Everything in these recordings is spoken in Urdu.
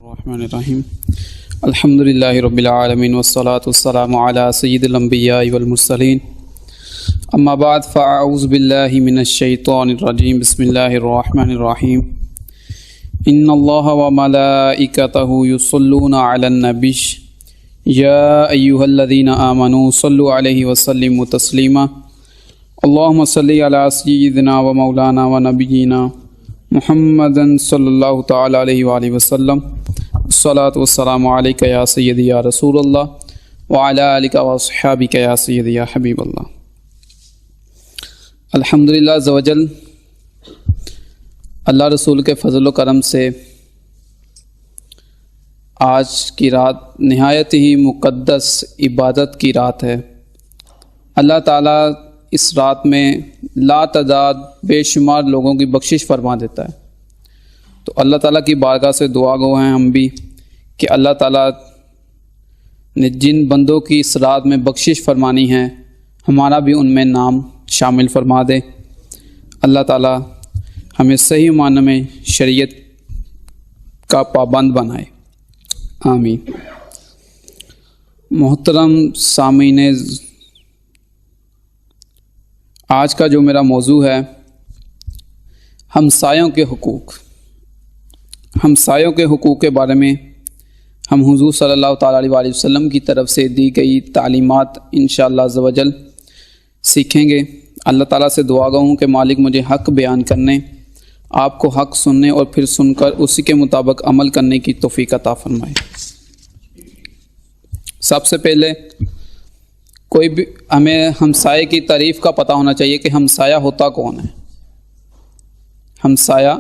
الرحمن الرحیم الحمد للہ رب العالمین والصلاة والسلام علی سید الانبیاء والمرسلین اما بعد فاعوذ باللہ من الشیطان الرجیم بسم اللہ الرحمن الرحیم ان اللہ وملائکتہ یصلون علی النبی یا ایہا الذین آمنوا صلوا علیہ وسلموا تسلیما اللہم صلی علی سیدنا و مولانا و نبینا محمد صلی اللہ تعالی علیہ وآلہ وسلم الصلاۃ والسلام علیک یا سیدی یا رسول اللہ وعلی آلک واصحابک یا سیدی یا حبیب اللہ۔ الحمدللہ عز وجل اللہ رسول کے فضل و کرم سے آج کی رات نہایت ہی مقدس عبادت کی رات ہے۔ اللہ تعالیٰ اس رات میں لا تعداد بے شمار لوگوں کی بخشش فرما دیتا ہے، تو اللہ تعالیٰ کی بارگاہ سے دعا گو ہیں ہم بھی کہ اللہ تعالیٰ نے جن بندوں کی اس رات میں بخشش فرمانی ہے ہمارا بھی ان میں نام شامل فرما دے۔ اللہ تعالیٰ ہمیں صحیح معنی میں شریعت کا پابند بنائے، آمین۔ محترم سامعین، آج کا جو میرا موضوع ہے ہمسایوں کے حقوق۔ ہمسایوں کے حقوق کے بارے میں ہم حضور صلی اللہ تعالیٰ علیہ وسلم کی طرف سے دی گئی تعلیمات انشاءاللہ عز و جل سیکھیں گے۔ اللہ تعالیٰ سے دعا گو ہوں کہ مالک مجھے حق بیان کرنے، آپ کو حق سننے اور پھر سن کر اسی کے مطابق عمل کرنے کی توفیق عطا فرمائے۔ سب سے پہلے کوئی بھی ہمیں ہمسائے کی تعریف کا پتہ ہونا چاہیے کہ ہمسایہ ہوتا کون ہے۔ ہمسایہ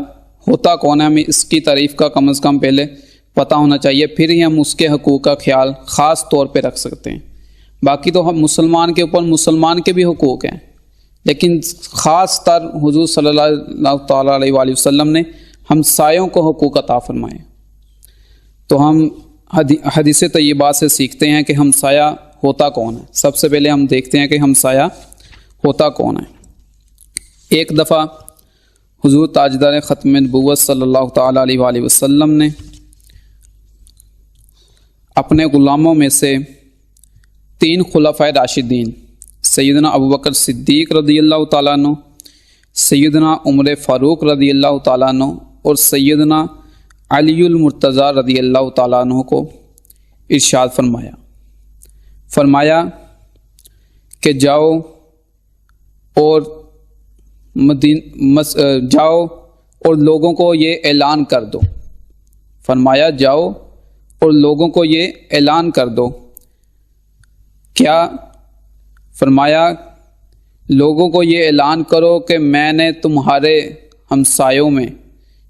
ہوتا کون ہے، ہمیں اس کی تعریف کا کم از کم پہلے پتہ ہونا چاہیے، پھر ہی ہم اس کے حقوق کا خیال خاص طور پہ رکھ سکتے ہیں۔ باقی تو ہم مسلمان کے اوپر مسلمان کے بھی حقوق ہیں، لیکن خاص تر حضور صلی اللہ تعالیٰ علیہ وآلہ وسلم نے ہمسایوں کو حقوق عطا فرمائے۔ تو ہم حدیث طیبات سے سیکھتے ہیں کہ ہمسایہ ہوتا کون ہے۔ سب سے پہلے ہم دیکھتے ہیں کہ ہمسایہ ہوتا کون ہے۔ ایک دفعہ حضور تاجدار ختم نبوت صلی اللہ تعالیٰ علیہ وآلہ وسلم نے اپنے غلاموں میں سے 3 خلفائے راشدین سیدنا ابوبکر صدیق رضی اللہ تعالیٰ عنہ، سیدنا عمر فاروق رضی اللہ تعالیٰ عنہ اور سیدنا علی المرتضیٰ رضی اللہ تعالیٰ عنہ کو ارشاد فرمایا کہ جاؤ اور لوگوں کو یہ اعلان کر دو۔ فرمایا جاؤ اور لوگوں کو یہ اعلان کر دو۔ کیا؟ فرمایا لوگوں کو یہ اعلان کرو کہ میں نے تمہارے ہمسایوں میں،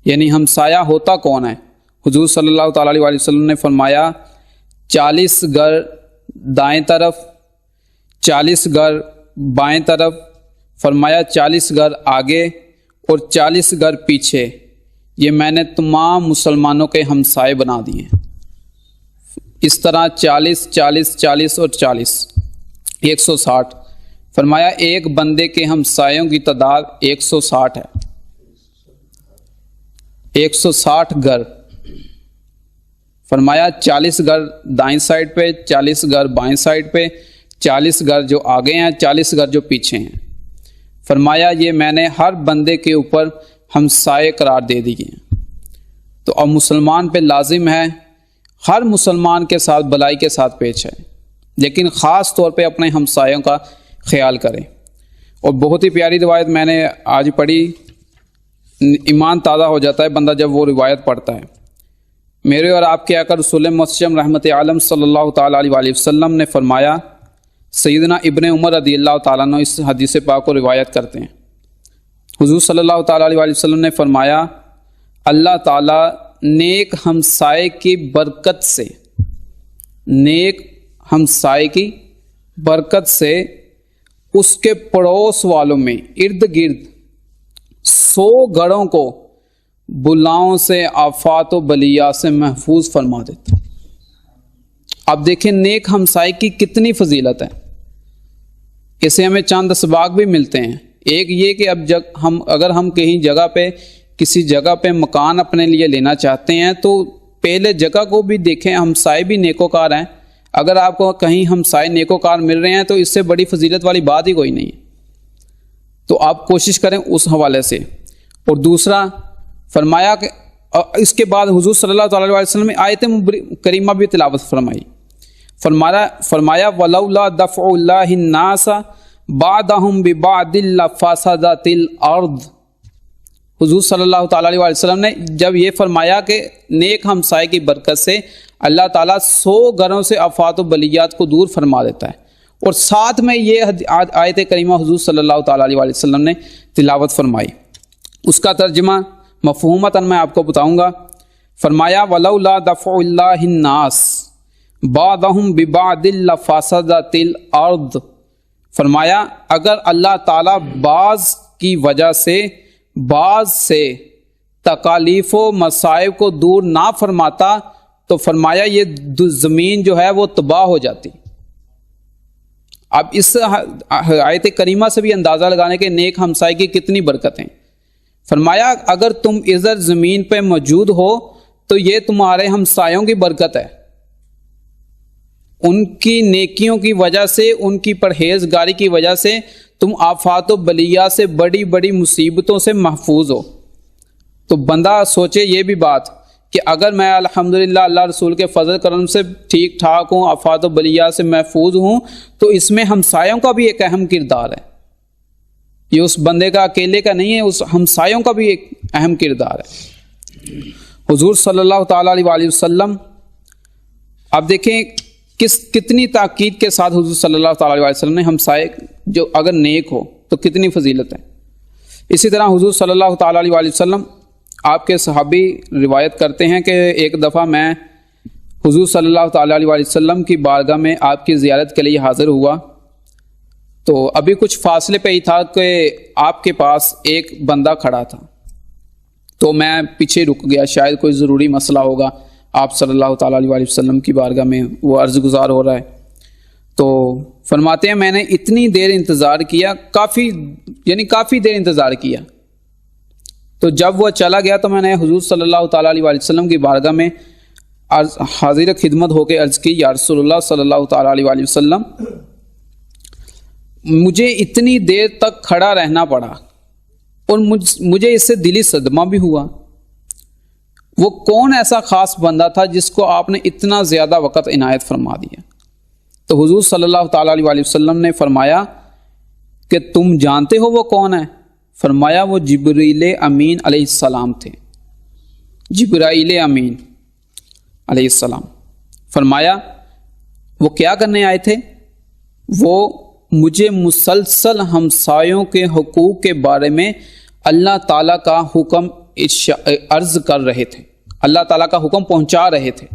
یعنی ہمسایہ ہوتا کون ہے؟ حضور صلی اللہ تعالیٰ علیہ وسلم نے فرمایا 40 گھر دائیں طرف، 40 گھر بائیں طرف، فرمایا 40 گھر آگے اور 40 گھر پیچھے، یہ میں نے تمام مسلمانوں کے ہمسائے بنا دیے۔ اس طرح 40 40 40 اور 40 160۔ فرمایا ایک بندے کے ہمسایوں کی تعداد 160 ہے، 160 گھر۔ فرمایا 40 گھر دائیں سائڈ پہ، 40 گھر بائیں سائڈ پہ، 40 گھر جو آگے ہیں، 40 گھر جو پیچھے ہیں۔ فرمایا یہ میں نے ہر بندے کے اوپر ہمسائے قرار دے دیے ہیں۔ تو اب مسلمان پہ لازم ہے ہر مسلمان کے ساتھ بلائی کے ساتھ پیش آئے، لیکن خاص طور پہ اپنے ہمسایوں کا خیال کریں۔ اور بہت ہی پیاری روایت میں نے آج پڑھی، ایمان تازہ ہو جاتا ہے بندہ جب وہ روایت پڑھتا ہے۔ میرے اور آپ کے آقا رسول مصطفیٰ رحمت عالم صلی اللہ تعالیٰ علیہ وآلہ وسلم نے فرمایا، سیدنا ابن عمر رضی اللہ تعالیٰ عنہ اس حدیث پاک کو روایت کرتے ہیں، حضور صلی اللہ تعالیٰ علیہ وآلہ وسلم نے فرمایا اللہ تعالیٰ نیک ہمسائے کی برکت سے، نیک ہمسائے کی برکت سے اس کے پڑوس والوں میں ارد گرد 100 گھروں کو بلاؤں سے، آفات و بلیات سے محفوظ فرما دیتا۔ اب دیکھیں نیک ہمسائے کی کتنی فضیلت ہے، اسے ہمیں چند اسباق بھی ملتے ہیں۔ ایک یہ کہ اب اگر ہم کہیں جگہ پہ کسی جگہ پہ مکان اپنے لیے لینا چاہتے ہیں تو پہلے جگہ کو بھی دیکھیں، ہمسائے بھی نیکوکار ہیں. اگر آپ کو کہیں ہمسائے نیکوکار مل رہے ہیں تو اس سے بڑی فضیلت والی بات ہی کوئی نہیں ہے. تو آپ کوشش کریں اس حوالے سے. اور دوسرا فرمایا کہ اس کے بعد حضور صلی اللہ تعالی علیہ وسلم نے آیت کریمہ بھی تلاوت فرمائی. فرمایا ولولا دفع اللہ الناس بعضهم ببعض لفسدت الارض. حضور صلی اللہ تعالی علیہ وسلم نے جب یہ فرمایا کہ نیک ہمسائے کی برکت سے اللہ تعالیٰ 100 گھروں سے آفات و بلیات کو دور فرما دیتا ہے، اور ساتھ میں یہ آیت کریمہ حضور صلی اللہ تعالی علیہ وسلم نے تلاوت فرمائی. اس کا ترجمہ مفہومتاً میں آپ کو بتاؤں گا. فرمایا ولولا دفع اللہ الناس بعضهم ببعض لفسدت الارض. فرمایا اگر اللہ تعالیٰ بعض کی وجہ سے بعض سے تکالیف و مصائب کو دور نہ فرماتا تو فرمایا یہ زمین جو ہے وہ تباہ ہو جاتی. اب اس آیت کریمہ سے بھی اندازہ لگانے کے نیک ہمسائے کی کتنی برکتیں. فرمایا اگر تم ادھر زمین پہ موجود ہو تو یہ تمہارے ہمسایوں کی برکت ہے، ان کی نیکیوں کی وجہ سے، ان کی پرہیزگاری کی وجہ سے تم آفات و بلیات سے، بڑی بڑی مصیبتوں سے محفوظ ہو. تو بندہ سوچے یہ بھی بات کہ اگر میں الحمدللہ اللہ رسول کے فضل کرم سے ٹھیک ٹھاک ہوں، آفات و بلیات سے محفوظ ہوں، تو اس میں ہمسایوں کا بھی ایک اہم کردار ہے. یہ اس بندے کا اکیلے کا نہیں ہے، اس ہمسایوں کا بھی ایک اہم کردار ہے. حضور صلی اللہ تعالیٰ علیہ وسلم آپ دیکھیں کتنی تاکید کے ساتھ حضور صلی اللہ تعالیٰ علیہ وسلم نے ہمسائے جو اگر نیک ہو تو کتنی فضیلت ہے. اسی طرح حضور صلی اللہ تعالیٰ علیہ وسلم آپ کے صحابی روایت کرتے ہیں کہ ایک دفعہ میں حضور صلی اللہ تعالیٰ علیہ وسلم کی بارگاہ میں آپ کی زیارت کے لیے حاضر ہوا. تو ابھی کچھ فاصلے پہ ہی تھا کہ آپ کے پاس ایک بندہ کھڑا تھا، تو میں پیچھے رک گیا، شاید کوئی ضروری مسئلہ ہوگا، آپ صلی اللہ تعالیٰ علیہ وسلم کی بارگاہ میں وہ عرض گزار ہو رہا ہے. تو فرماتے ہیں میں نے اتنی دیر انتظار کیا، کافی دیر انتظار کیا. تو جب وہ چلا گیا تو میں نے حضور صلی اللہ تعالیٰ علیہ وسلم کی بارگاہ میں حاضر خدمت ہو کے عرض کی، یا رسول اللہ صلی اللہ تعالیٰ علیہ وسلم مجھے اتنی دیر تک کھڑا رہنا پڑا اور مجھے اس سے دلی صدمہ بھی ہوا. وہ کون ایسا خاص بندہ تھا جس کو آپ نے اتنا زیادہ وقت عنایت فرما دیا؟ تو حضور صلی اللہ تعالیٰ علیہ وسلم نے فرمایا کہ تم جانتے ہو وہ کون ہے؟ فرمایا وہ جبریل امین علیہ السلام تھے. جبرائیل امین علیہ السلام. فرمایا وہ کیا کرنے آئے تھے؟ وہ مجھے مسلسل ہمسایوں کے حقوق کے بارے میں اللہ تعالیٰ کا حکم عرض کر رہے تھے، اللہ تعالیٰ کا حکم پہنچا رہے تھے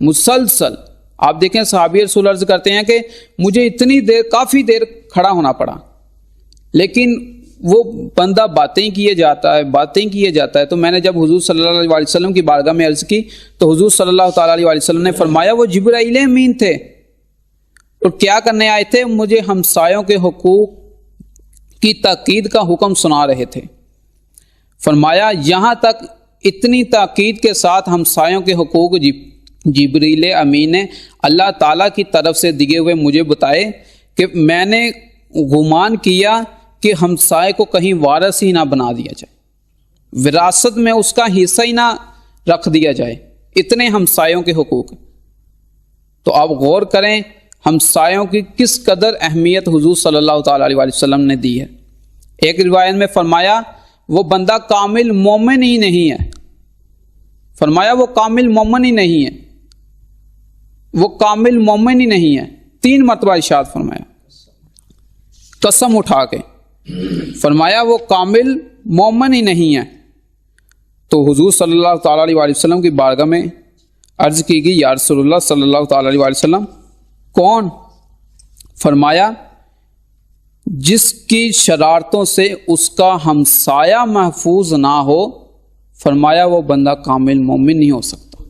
مسلسل. آپ دیکھیں صحابی رسول عرض کرتے ہیں کہ مجھے اتنی دیر، کافی دیر کھڑا ہونا پڑا، لیکن وہ بندہ باتیں کیے جاتا ہے. تو میں نے جب حضور صلی اللہ علیہ وسلم کی بارگاہ میں عرض کی تو حضور صلی اللہ تعالیٰ علیہ وسلم نے فرمایا وہ جبرائیل امین تھے، اور کیا کرنے آئے تھے؟ مجھے ہمسایوں کے حقوق کی تاکید کا حکم سنا رہے تھے. فرمایا یہاں تک اتنی تاکید کے ساتھ ہمسایوں کے حقوق جبریل امین نے اللہ تعالیٰ کی طرف سے دیے ہوئے مجھے بتائے کہ میں نے گمان کیا کہ ہمسائے کو کہیں وارث ہی نہ بنا دیا جائے، وراثت میں اس کا حصہ ہی نہ رکھ دیا جائے، اتنے ہمسایوں کے حقوق. تو آپ غور کریں ہمسایوں کی کس قدر اہمیت حضور صلی اللہ تعالیٰ علیہ وسلم نے دی ہے. ایک روایت میں فرمایا وہ بندہ کامل مومن ہی نہیں ہے. فرمایا وہ کامل مومن ہی نہیں ہے، وہ کامل مومن ہی نہیں ہے. 3 مرتبہ ارشاد فرمایا، قسم اٹھا کے فرمایا وہ کامل مومن ہی نہیں ہے. تو حضور صلی اللہ تعالیٰ علیہ وسلم کی بارگاہ میں عرض کی گئی یا رسول اللہ صلی اللہ تعالیٰ علیہ وسلم کون؟ فرمایا جس کی شرارتوں سے اس کا ہمسایہ محفوظ نہ ہو، فرمایا وہ بندہ کامل مومن نہیں ہو سکتا.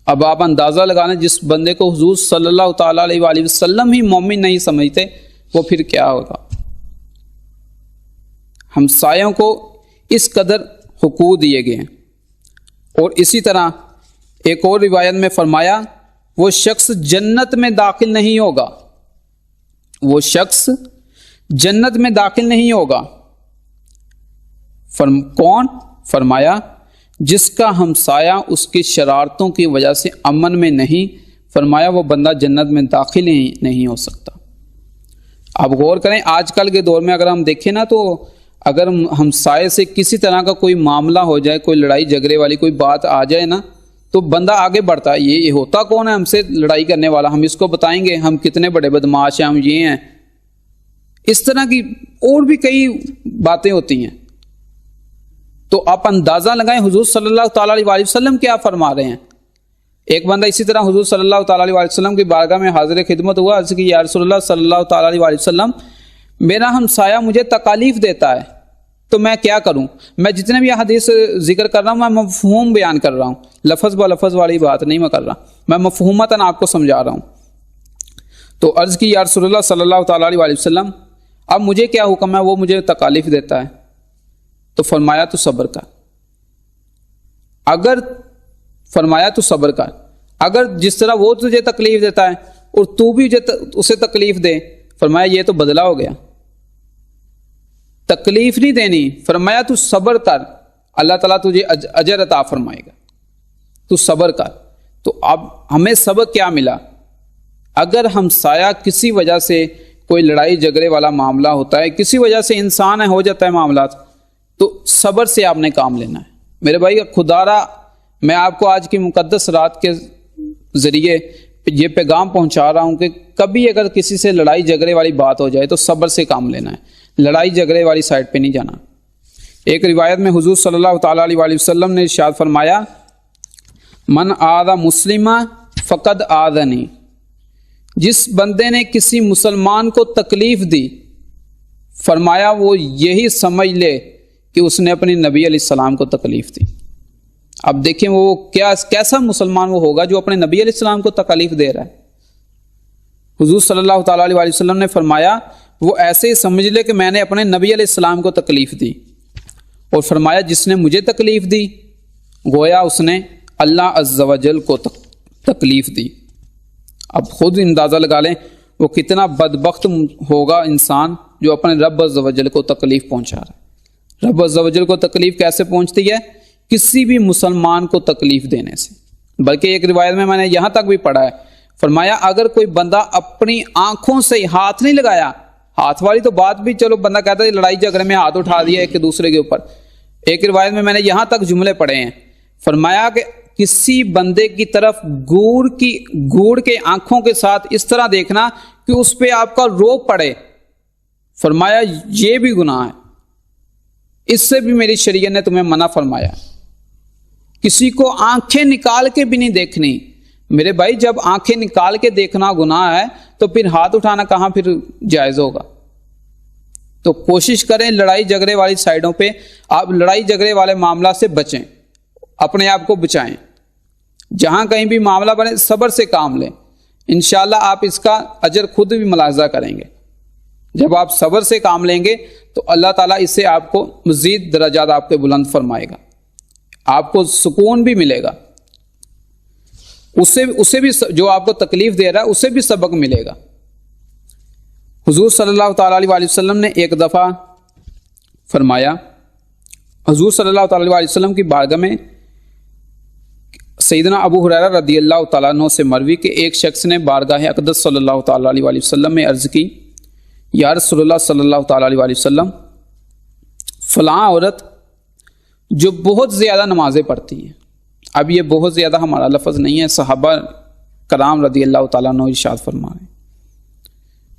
اب آپ اندازہ لگانا جس بندے کو حضور صلی اللہ تعالیٰ علیہ وسلم ہی مومن نہیں سمجھتے وہ پھر کیا ہوگا. ہمسایوں کو اس قدر حقوق دیے گئے ہیں. اور اسی طرح ایک اور روایت میں فرمایا وہ شخص جنت میں داخل نہیں ہوگا، وہ شخص جنت میں داخل نہیں ہوگا۔ کون؟ فرمایا جس کا ہمسایہ اس کی شرارتوں کی وجہ سے امن میں نہیں، فرمایا وہ بندہ جنت میں داخل ہی نہیں ہو سکتا۔ آپ غور کریں، آج کل کے دور میں اگر ہم دیکھیں نا، تو اگر ہمسائے سے کسی طرح کا کوئی معاملہ ہو جائے، کوئی لڑائی جھگڑے والی کوئی بات آ جائے نا، تو بندہ آگے بڑھتا ہے، یہ ہوتا کون ہے ہم سے لڑائی کرنے والا، ہم اس کو بتائیں گے ہم کتنے بڑے بدماش ہیں، ہم یہ ہیں۔ اس طرح کی اور بھی کئی باتیں ہوتی ہیں۔ تو آپ اندازہ لگائیں حضور صلی اللہ تعالیٰ علیہ وسلم کیا فرما رہے ہیں۔ ایک بندہ اسی طرح حضور صلی اللہ تعالیٰ علیہ وسلم کی بارگاہ میں حاضر خدمت ہوا، عرض کی یا رسول اللہ صلی اللہ تعالیٰ علیہ وسلم، میرا ہمسایہ مجھے تکالیف دیتا ہے تو میں کیا کروں؟ میں جتنے بھی حدیث ذکر کر رہا ہوں میں مفہوم بیان کر رہا ہوں، لفظ با لفظ والی بات نہیں میں کر رہا، میں مفہومتاً آپ کو سمجھا رہا ہوں۔ تو عرض کی یا رسول اللہ صلی اللہ تعالیٰ علیہ وسلم، اب مجھے کیا حکم ہے؟ وہ مجھے تکالیف دیتا ہے۔ تو فرمایا تو صبر کر، اگر فرمایا تو صبر کر، اگر جس طرح وہ تجھے تکلیف دیتا ہے اور تو بھی اسے تکلیف دے، فرمایا یہ تو بدلہ ہو گیا، تکلیف نہیں دینی، فرمایا تو صبر کر، اللہ تعالیٰ تجھے اجر عطا فرمائے گا، تو صبر کر۔ تو اب ہمیں سبق کیا ملا؟ اگر ہمسایہ کسی وجہ سے کوئی لڑائی جھگڑے والا معاملہ ہوتا ہے، کسی وجہ سے انسان ہو جاتا ہے معاملات، تو صبر سے آپ نے کام لینا ہے۔ میرے بھائی خدا را میں آپ کو آج کی مقدس رات کے ذریعے یہ پیغام پہنچا رہا ہوں کہ کبھی اگر کسی سے لڑائی جھگڑے والی بات ہو جائے تو صبر سے کام لینا ہے، لڑائی جھگڑے والی سائڈ پہ نہیں جانا۔ ایک روایت میں حضور صلی اللہ تعالیٰ علیہ وسلم نے ارشاد فرمایا من آذى مسلما فقد آذنی، جس بندے نے کسی مسلمان کو تکلیف دی، فرمایا وہ یہی سمجھ لے کہ اس نے اپنی نبی علیہ السلام کو تکلیف دی۔ اب دیکھیں وہ کیسا مسلمان وہ ہوگا جو اپنے نبی علیہ السلام کو تکلیف دے رہا ہے۔ حضور صلی اللہ تعالیٰ علیہ وسلم نے فرمایا وہ ایسے ہی سمجھ لے کہ میں نے اپنے نبی علیہ السلام کو تکلیف دی، اور فرمایا جس نے مجھے تکلیف دی گویا اس نے اللہ عز و جل کو تکلیف دی۔ اب خود اندازہ لگا لیں وہ کتنا بدبخت ہوگا انسان جو اپنے رب عز و جل کو تکلیف پہنچا رہا ہے۔ رب عز و جل کو تکلیف کیسے پہنچتی ہے؟ کسی بھی مسلمان کو تکلیف دینے سے۔ بلکہ ایک روایت میں نے یہاں تک بھی پڑھا ہے، فرمایا اگر کوئی بندہ اپنی آنکھوں سے ہاتھ نہیں لگایا، ہاتھ والی تو بات بھی چلو بندہ کہتا ہے لڑائی جھگڑے میں ہاتھ اٹھا دیا ایک دوسرے کے اوپر، ایک روایت میں نے یہاں تک جملے پڑھے ہیں، فرمایا کہ کسی بندے کی طرف گوڑ کے آنکھوں کے ساتھ اس طرح دیکھنا کہ اس پہ آپ کا روب پڑے، فرمایا یہ بھی گناہ ہے، اس سے بھی میری شریعت نے تمہیں منع فرمایا۔ کسی کو آنکھیں نکال کے بھی نہیں دیکھنی۔ میرے بھائی جب آنکھیں نکال کے دیکھنا گناہ ہے تو پھر ہاتھ اٹھانا کہاں پھر جائز ہوگا؟ تو کوشش کریں لڑائی جھگڑے والی سائڈوں پہ آپ لڑائی جھگڑے والے معاملات سے بچیں، اپنے آپ کو بچائیں۔ جہاں کہیں بھی معاملہ بنے صبر سے کام لیں، انشاءاللہ آپ اس کا اجر خود بھی ملاحظہ کریں گے۔ جب آپ صبر سے کام لیں گے تو اللہ تعالیٰ اس سے آپ کو مزید درجات آپ کے بلند فرمائے گا، آپ کو سکون بھی ملے گا، اسے بھی جو آپ کو تکلیف دے رہا ہے اسے بھی سبق ملے گا۔ حضور صلی اللہ تعالیٰ علیہ وسلم نے ایک دفعہ فرمایا، حضور صلی اللہ تعالیٰ علیہ وسلم کی بارگاہ میں سیدنا ابو ہریرہ رضی اللہ تعالیٰ عنہ سے مروی کہ ایک شخص نے بارگاہ اقدس صلی اللہ تعالیٰ علیہ وسلم میں عرض کی یا رسول اللہ صلی اللہ تعالیٰ علیہ وسلم، فلاں عورت جو بہت زیادہ نمازیں پڑھتی ہیں، اب یہ بہت زیادہ ہمارا لفظ نہیں ہے، صحابہ کرام رضی اللہ تعالیٰ عنہ ارشاد فرما رہے ہیں،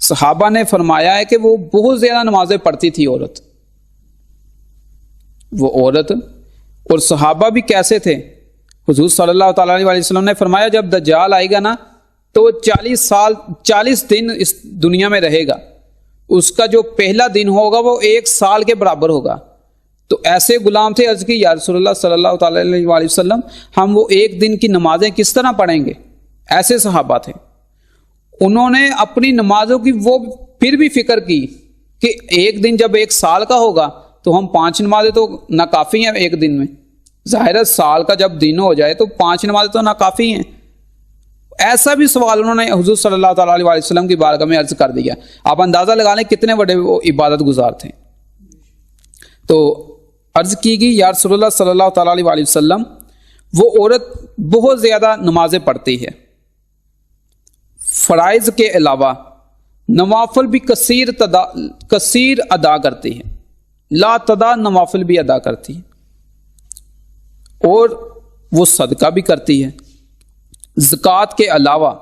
صحابہ نے فرمایا ہے کہ وہ بہت زیادہ نمازیں پڑھتی تھی عورت، وہ عورت، اور صحابہ بھی کیسے تھے؟ حضور صلی اللہ تعالیٰ علیہ وسلم نے فرمایا جب دجال آئے گا نا تو وہ 40 دن اس دنیا میں رہے گا، اس کا جو پہلا دن ہوگا وہ 1 سال کے برابر ہوگا۔ تو ایسے غلام تھے، عرض کی یا رسول اللہ صلی اللہ تعالیٰ علیہ وسلم ہم وہ 1 دن کی نمازیں کس طرح پڑھیں گے؟ ایسے صحابہ تھے، انہوں نے اپنی نمازوں کی وہ پھر بھی فکر کی کہ ایک دن جب 1 سال کا ہوگا تو ہم 5 نمازیں تو ناکافی ہیں ایک دن میں، ظاہر ہے سال کا جب دن ہو جائے تو 5 نمازیں تو ناکافی ہیں. ایسا بھی سوال انہوں نے حضور صلی اللہ تعالیٰ علیہ وسلم کی بارگاہ میں عرض کر دیا. آپ اندازہ لگا لیں کتنے بڑے وہ عبادت گزار تھے. تو عرض کی گئی یا رسول اللہ صلی اللہ تعالیٰ علیہ وسلم وہ عورت بہت زیادہ نمازیں پڑھتی ہے، فرائض کے علاوہ نوافل بھی کثیر ادا کرتی ہے، لا تعداد نوافل بھی ادا کرتی ہے، اور وہ صدقہ بھی کرتی ہے. زکوٰۃ کے علاوہ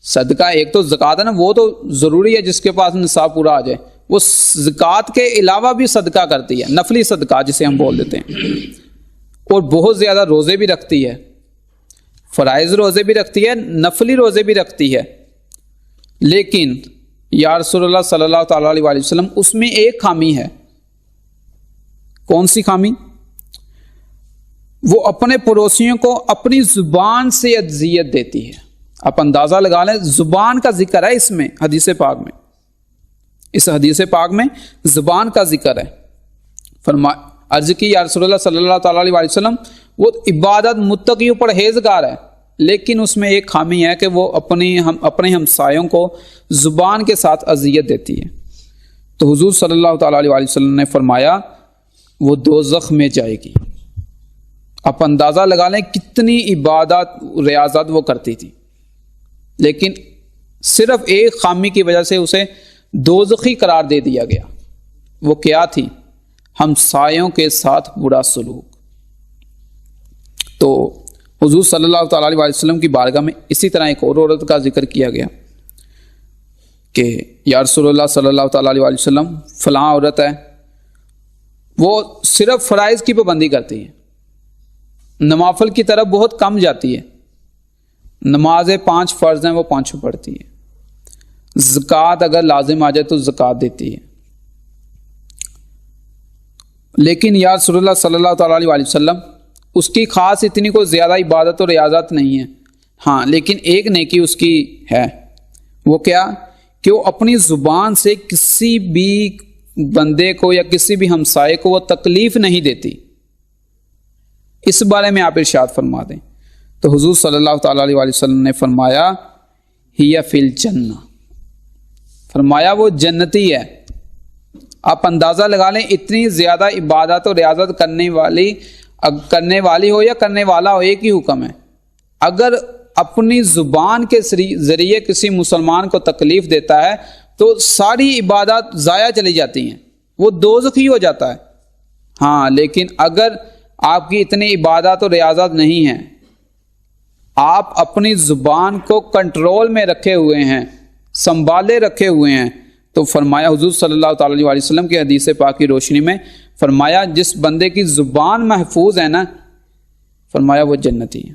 صدقہ، ایک تو زکوٰۃ ہے نا، وہ تو ضروری ہے جس کے پاس نصاب پورا آ جائے، وہ زکوٰۃ کے علاوہ بھی صدقہ کرتی ہے، نفلی صدقہ جسے ہم بول دیتے ہیں. اور بہت زیادہ روزے بھی رکھتی ہے، فرائض روزے بھی رکھتی ہے، نفلی روزے بھی رکھتی ہے. لیکن یا رسول اللہ صلی اللہ تعالیٰ علیہ وسلم اس میں ایک خامی ہے. کون سی خامی؟ وہ اپنے پڑوسیوں کو اپنی زبان سے اذیت دیتی ہے. آپ اندازہ لگا لیں، زبان کا ذکر ہے اس میں، حدیث پاک میں، اس حدیث پاک میں زبان کا ذکر ہے. عرض کی یا رسول اللہ صلی اللہ تعالیٰ علیہ وسلم وہ عبادت متقی و پرہیزگار ہے، لیکن اس میں ایک خامی ہے کہ وہ اپنے ہمسایوں کو زبان کے ساتھ اذیت دیتی ہے. تو حضور صلی اللہ تعالیٰ علیہ وسلم نے فرمایا وہ دوزخ میں جائے گی. آپ اندازہ لگا لیں کتنی عبادات ریاضت وہ کرتی تھی، لیکن صرف ایک خامی کی وجہ سے اسے دوزخی قرار دے دیا گیا. وہ کیا تھی؟ ہمسایوں کے ساتھ برا سلوک. تو حضور صلی اللہ تعالیٰ علیہ وسلم کی بارگاہ میں اسی طرح ایک اور عورت کا ذکر کیا گیا کہ یا رسول اللہ صلی اللہ تعالیٰ علیہ وسلم فلاں عورت ہے، وہ صرف فرائض کی پابندی کرتی ہے، نوافل کی طرف بہت کم جاتی ہے، نمازیں 5 فرض ہیں وہ 5 پڑھتی ہے، زکوٰۃ اگر لازم آ جائے تو زکوٰۃ دیتی ہے. لیکن یا رسول اللہ صلی اللہ تعالیٰ علیہ وسلم اس کی خاص اتنی کوئی زیادہ عبادت اور ریاضت نہیں ہے. ہاں لیکن ایک نیکی اس کی ہے. وہ کیا؟ کہ وہ اپنی زبان سے کسی بھی بندے کو یا کسی بھی ہمسائے کو وہ تکلیف نہیں دیتی. اس بارے میں آپ ارشاد فرما دیں. تو حضور صلی اللہ تعالیٰ علیہ وسلم نے فرمایا ہی فی الجنہ، فرمایا وہ جنتی ہے. آپ اندازہ لگا لیں اتنی زیادہ عبادت اور ریاضت کرنے والی ہو یا کرنے والا ہو، ایک ہی حکم ہے. اگر اپنی زبان کے ذریعے کسی مسلمان کو تکلیف دیتا ہے تو ساری عبادات ضائع چلی جاتی ہیں، وہ دوزخی ہو جاتا ہے. ہاں لیکن اگر آپ کی اتنی عبادت اور ریاضت نہیں ہے، آپ اپنی زبان کو کنٹرول میں رکھے ہوئے ہیں، سنبھالے رکھے ہوئے ہیں، تو فرمایا حضور صلی اللہ تعالیٰ علیہ وسلم کی حدیث پاک کی روشنی میں فرمایا جس بندے کی زبان محفوظ ہے نا، فرمایا وہ جنتی ہے.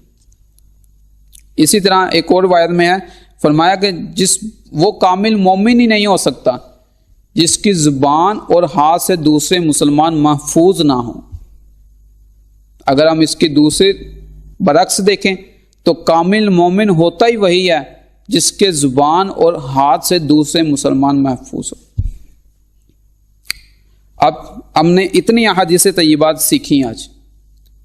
اسی طرح ایک اور روایت میں ہے فرمایا کہ وہ کامل مومن ہی نہیں ہو سکتا جس کی زبان اور ہاتھ سے دوسرے مسلمان محفوظ نہ ہوں. اگر ہم اس کی دوسرے برعکس دیکھیں تو کامل مومن ہوتا ہی وہی ہے جس کے زبان اور ہاتھ سے دوسرے مسلمان محفوظ ہو. اب ہم نے اتنی احادیث طیبات سیکھی آج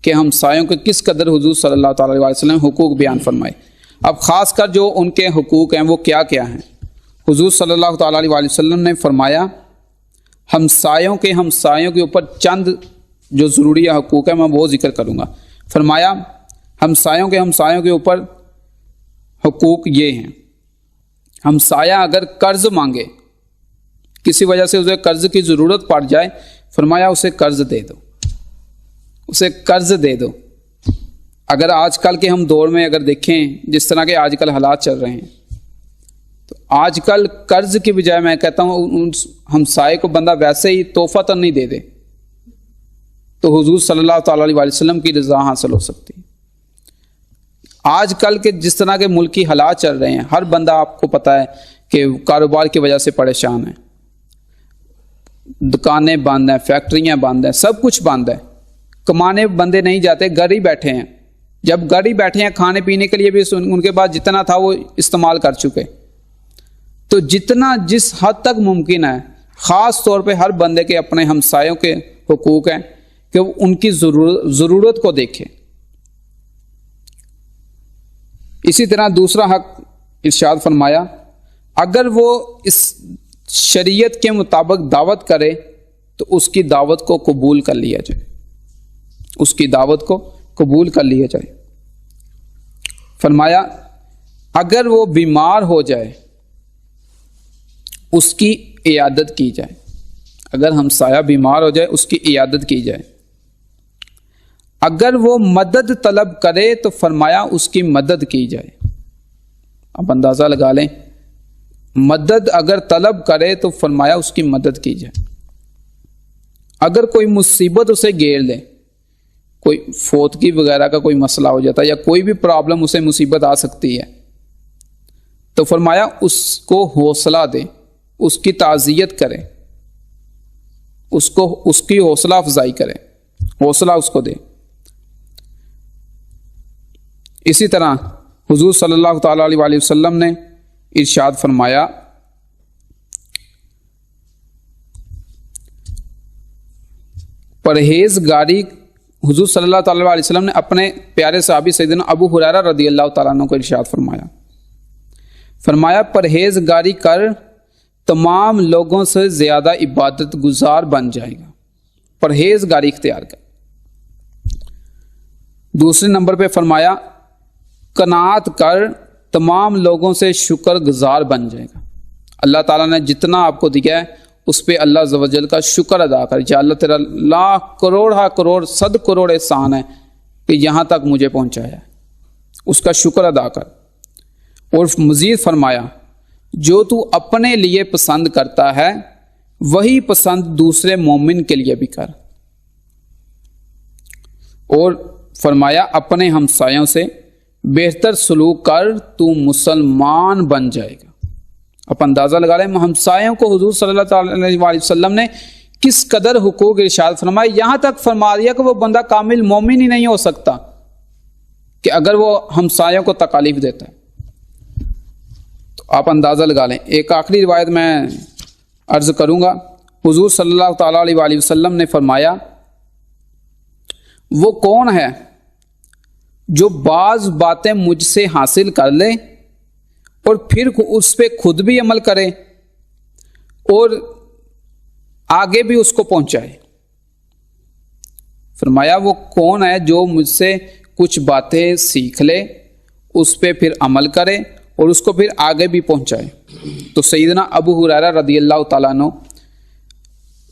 کہ ہمسایوں کے کس قدر حضور صلی اللہ تعالیٰ علیہ وسلم حقوق بیان فرمائے. اب خاص کر جو ان کے حقوق ہیں وہ کیا کیا ہیں. حضور صلی اللہ تعالیٰ علیہ وسلم نے فرمایا ہمسایوں کے اوپر چند جو ضروری حقوق ہیں میں وہ ذکر کروں گا. فرمایا ہمسایوں کے اوپر حقوق یہ ہیں. ہمسایہ اگر قرض مانگے، کسی وجہ سے اسے قرض کی ضرورت پڑ جائے، فرمایا اسے قرض دے دو. اگر آج کل کے ہم دور میں اگر دیکھیں جس طرح کے آج کل حالات چل رہے ہیں، تو آج کل قرض کی بجائے میں کہتا ہوں ہمسائے کو بندہ ویسے ہی تحفہ تو نہیں دے دے تو حضور صلی اللہ تعالیٰ علیہ وسلم کی رضا حاصل ہو سکتی. آج کل کے جس طرح کے ملکی حالات چل رہے ہیں، ہر بندہ آپ کو پتہ ہے کہ کاروبار کی وجہ سے پریشان ہے، دکانیں بند ہیں، فیکٹریاں بند ہیں، سب کچھ بند ہے، کمانے بندے نہیں جاتے، گھر ہی بیٹھے ہیں. جب گھر ہی بیٹھے ہیں کھانے پینے کے لیے بھی ان کے پاس جتنا تھا وہ استعمال کر چکے. تو جتنا جس حد تک ممکن ہے خاص طور پہ ہر بندے کے اپنے ہمسایوں کے حقوق ہیں کہ وہ ان کی ضرورت کو دیکھے۔ اسی طرح دوسرا حق ارشاد فرمایا اگر وہ اس شریعت کے مطابق دعوت کرے تو اس کی دعوت کو قبول کر لیا جائے، اس کی دعوت کو قبول کر لیا جائے۔ فرمایا اگر وہ بیمار ہو جائے اس کی عیادت کی جائے، اگر ہمسایہ بیمار ہو جائے اس کی عیادت کی جائے۔ اگر وہ مدد طلب کرے تو فرمایا اس کی مدد کی جائے۔ اب اندازہ لگا لیں، مدد اگر طلب کرے تو فرمایا اس کی مدد کی جائے۔ اگر کوئی مصیبت اسے گھیر لے، کوئی فوتگی وغیرہ کا کوئی مسئلہ ہو جاتا ہے یا کوئی بھی پرابلم اسے مصیبت آ سکتی ہے تو فرمایا اس کو حوصلہ دے، اس کی تعزیت کرے، اس کی حوصلہ افزائی کرے، حوصلہ اس کو دے۔ اسی طرح حضور صلی اللہ تعالی علیہ وآلہ وسلم نے ارشاد فرمایا پرہیزگاری، حضور صلی اللہ تعالی علیہ وسلم نے اپنے پیارے صحابی سیدنا ابو ہریرہ رضی اللہ تعالیٰ عنہ کو ارشاد فرمایا پرہیزگاری کر تمام لوگوں سے زیادہ عبادت گزار بن جائے گا، پرہیزگاری اختیار کر۔ دوسرے نمبر پہ فرمایا قناعت کر تمام لوگوں سے شکر گزار بن جائے گا، اللہ تعالیٰ نے جتنا آپ کو دیا ہے اس پہ اللہ عز و جل کا شکر ادا کر، یا اللہ تیرا لاکھ کروڑ صد کروڑ احسان ہے کہ یہاں تک مجھے پہنچایا ہے، اس کا شکر ادا کر۔ اور مزید فرمایا جو تو اپنے لیے پسند کرتا ہے وہی پسند دوسرے مومن کے لیے بھی کر۔ اور فرمایا اپنے ہمسایوں سے بہتر سلوک کر تو مسلمان بن جائے گا۔ اب اندازہ لگا لیں ہمسایوں کو حضور صلی اللہ علیہ وسلم نے کس قدر حقوق ارشاد فرمائے، یہاں تک فرما دیا کہ وہ بندہ کامل مومن ہی نہیں ہو سکتا کہ اگر وہ ہمسایوں کو تکالیف دیتا ہے۔ تو آپ اندازہ لگا لیں۔ ایک آخری روایت میں عرض کروں گا، حضور صلی اللہ تعالی علیہ وسلم نے فرمایا وہ کون ہے جو بعض باتیں مجھ سے حاصل کر لے اور پھر اس پہ خود بھی عمل کرے اور آگے بھی اس کو پہنچائے۔ فرمایا وہ کون ہے جو مجھ سے کچھ باتیں سیکھ لے، اس پہ پھر عمل کرے اور اس کو پھر آگے بھی پہنچائے۔ تو سیدنا ابو ہریرہ رضی اللہ تعالیٰ عنہ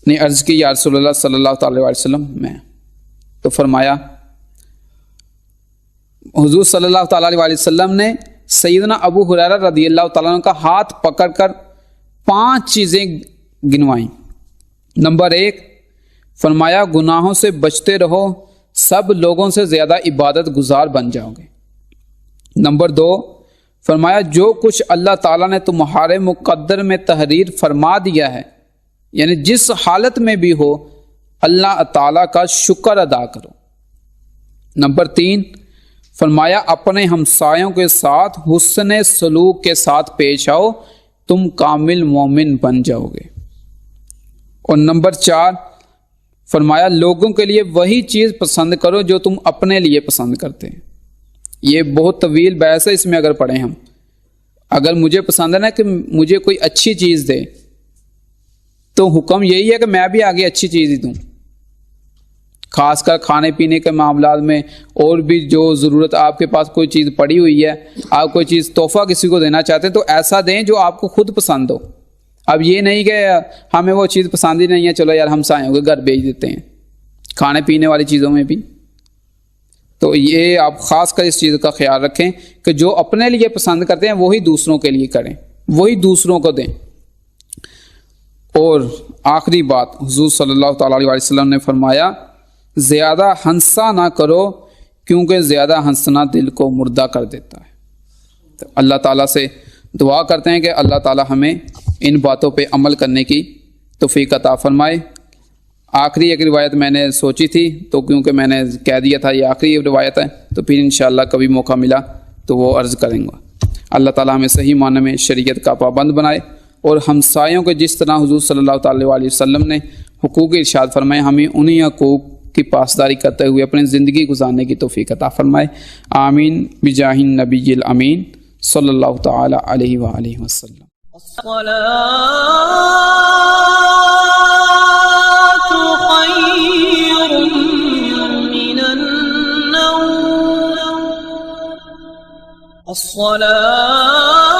نے عرض کی یا رسول اللہ صلی اللہ تعالی علیہ وسلم میں، تو فرمایا حضور صلی اللہ تعالی علیہ وسلم نے سیدنا ابو ہریرہ رضی اللہ تعالیٰ عنہ کا ہاتھ پکڑ کر 5 چیزیں گنوائیں۔ نمبر 1 فرمایا گناہوں سے بچتے رہو، سب لوگوں سے زیادہ عبادت گزار بن جاؤ گے۔ نمبر 2 فرمایا جو کچھ اللہ تعالیٰ نے تمہارے مقدر میں تحریر فرما دیا ہے، یعنی جس حالت میں بھی ہو اللہ تعالیٰ کا شکر ادا کرو۔ نمبر 3 فرمایا اپنے ہمسایوں کے ساتھ حسن سلوک کے ساتھ پیش آؤ، تم کامل مومن بن جاؤ گے۔ اور نمبر 4 فرمایا لوگوں کے لیے وہی چیز پسند کرو جو تم اپنے لیے پسند کرتے ہیں۔ یہ بہت طویل بحث ہے، اس میں اگر پڑھیں ہم، اگر مجھے پسند ہے نا کہ مجھے کوئی اچھی چیز دے تو حکم یہی ہے کہ میں بھی آگے اچھی چیز ہی دوں، خاص کر کھانے پینے کے معاملات میں، اور بھی جو ضرورت آپ کے پاس کوئی چیز پڑی ہوئی ہے، آپ کوئی چیز تحفہ کسی کو دینا چاہتے ہیں تو ایسا دیں جو آپ کو خود پسند ہو۔ اب یہ نہیں کہ ہمیں وہ چیز پسند ہی نہیں ہے چلو یار ہمسایوں کے گھر بھیج دیتے ہیں، کھانے پینے والی چیزوں میں بھی۔ تو یہ آپ خاص کر اس چیز کا خیال رکھیں کہ جو اپنے لیے پسند کرتے ہیں وہی دوسروں کے لیے کریں، وہی دوسروں کو دیں۔ اور آخری بات حضور صلی اللہ تعالی علیہ وسلم نے فرمایا زیادہ ہنسا نہ کرو کیونکہ زیادہ ہنسنا دل کو مردہ کر دیتا ہے۔ تو اللہ تعالیٰ سے دعا کرتے ہیں کہ اللہ تعالیٰ ہمیں ان باتوں پہ عمل کرنے کی توفیق عطا فرمائے۔ آخری ایک روایت میں نے سوچی تھی تو کیونکہ میں نے کہہ دیا تھا یہ آخری روایت ہے تو پھر انشاءاللہ کبھی موقع ملا تو وہ عرض کریں گا۔ اللہ تعالیٰ ہمیں صحیح معنی میں شریعت کا پابند بنائے اور ہمسایوں کے جس طرح حضور صلی اللہ تعالی علیہ وسلم نے حقوق ارشاد فرمائے ہمیں انہی حقوق کی پاسداری کرتے ہوئے اپنی زندگی گزارنے کی توفیق عطا فرمائے. آمین بجاہ النبی الامین صلی اللہ تعالی علیہ وآلہ وسلم. الصلاة